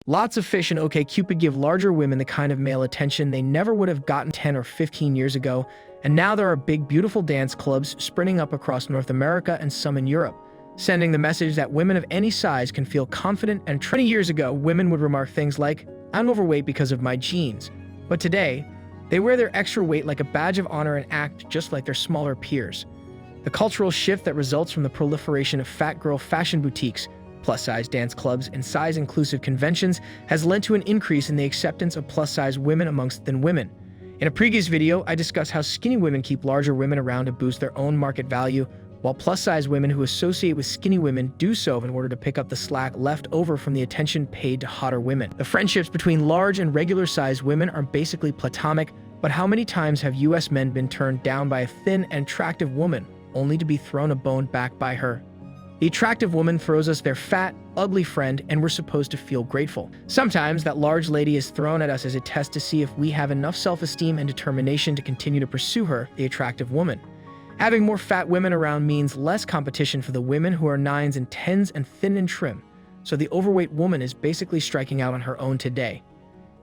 Lots of fish and OkCupid give larger women the kind of male attention they never would have gotten 10 or 15 years ago, and now there are big, beautiful dance clubs sprinting up across North America and some in Europe, sending the message that women of any size can feel confident. And 20 years ago, women would remark things like, "I'm overweight because of my genes." But today, they wear their extra weight like a badge of honor and act just like their smaller peers. The cultural shift that results from the proliferation of fat girl fashion boutiques, plus-size dance clubs, and size-inclusive conventions has led to an increase in the acceptance of plus-size women amongst thin women. In a previous video, I discussed how skinny women keep larger women around to boost their own market value, while plus-size women who associate with skinny women do so in order to pick up the slack left over from the attention paid to hotter women. The friendships between large and regular-sized women are basically platonic, but how many times have US men been turned down by a thin and attractive woman, only to be thrown a bone back by her? The attractive woman throws us their fat, ugly friend, and we're supposed to feel grateful. Sometimes that large lady is thrown at us as a test to see if we have enough self-esteem and determination to continue to pursue her, the attractive woman. Having more fat women around means less competition for the women who are 9s and 10s and thin and trim, so the overweight woman is basically striking out on her own today.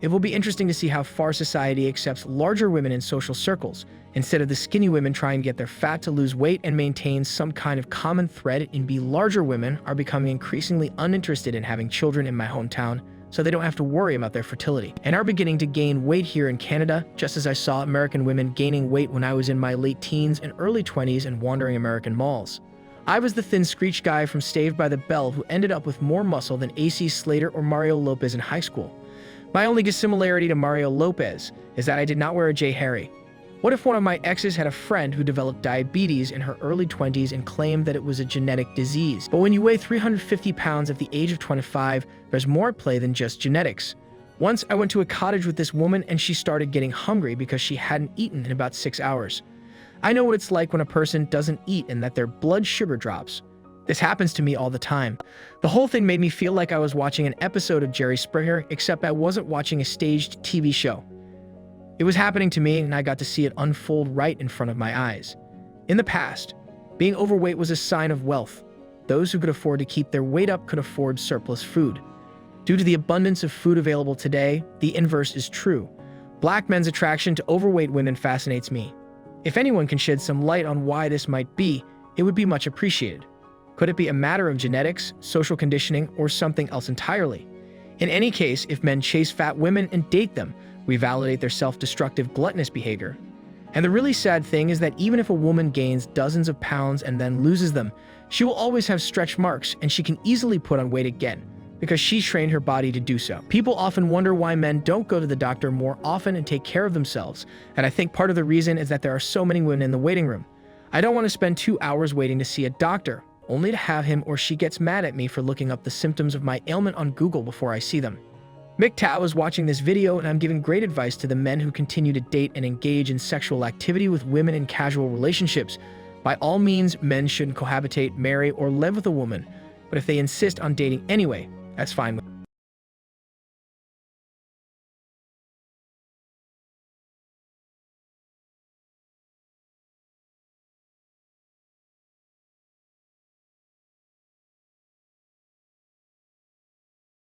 It will be interesting to see how far society accepts larger women in social circles, instead of the skinny women trying to get their fat to lose weight and maintain some kind of common thread. In larger women are becoming increasingly uninterested in having children in my hometown, so they don't have to worry about their fertility, and are beginning to gain weight here in Canada, just as I saw American women gaining weight when I was in my late teens and early 20s and wandering American malls. I was the thin screech guy from Saved by the Bell who ended up with more muscle than AC Slater or Mario Lopez in high school. My only similarity to Mario Lopez is that I did not wear a J. Harry. What if one of my exes had a friend who developed diabetes in her early 20s and claimed that it was a genetic disease? But when you weigh 350 pounds at the age of 25, there's more at play than just genetics. Once I went to a cottage with this woman and she started getting hungry because she hadn't eaten in about 6 hours. I know what it's like when a person doesn't eat and that their blood sugar drops. This happens to me all the time. The whole thing made me feel like I was watching an episode of Jerry Springer, except I wasn't watching a staged TV show. It was happening to me, and I got to see it unfold right in front of my eyes. In the past, being overweight was a sign of wealth. Those who could afford to keep their weight up could afford surplus food. Due to the abundance of food available today, the inverse is true. Black men's attraction to overweight women fascinates me. If anyone can shed some light on why this might be, it would be much appreciated. Could it be a matter of genetics, social conditioning, or something else entirely? In any case, if men chase fat women and date them, we validate their self-destructive, gluttonous behavior. And the really sad thing is that even if a woman gains dozens of pounds and then loses them, she will always have stretch marks and she can easily put on weight again, because she trained her body to do so. People often wonder why men don't go to the doctor more often and take care of themselves, and I think part of the reason is that there are so many women in the waiting room. I don't want to spend 2 hours waiting to see a doctor, only to have him or she gets mad at me for looking up the symptoms of my ailment on Google before I see them. MGTOW is watching this video, and I'm giving great advice to the men who continue to date and engage in sexual activity with women in casual relationships. By all means, men shouldn't cohabitate, marry, or live with a woman, but if they insist on dating anyway, that's fine with me.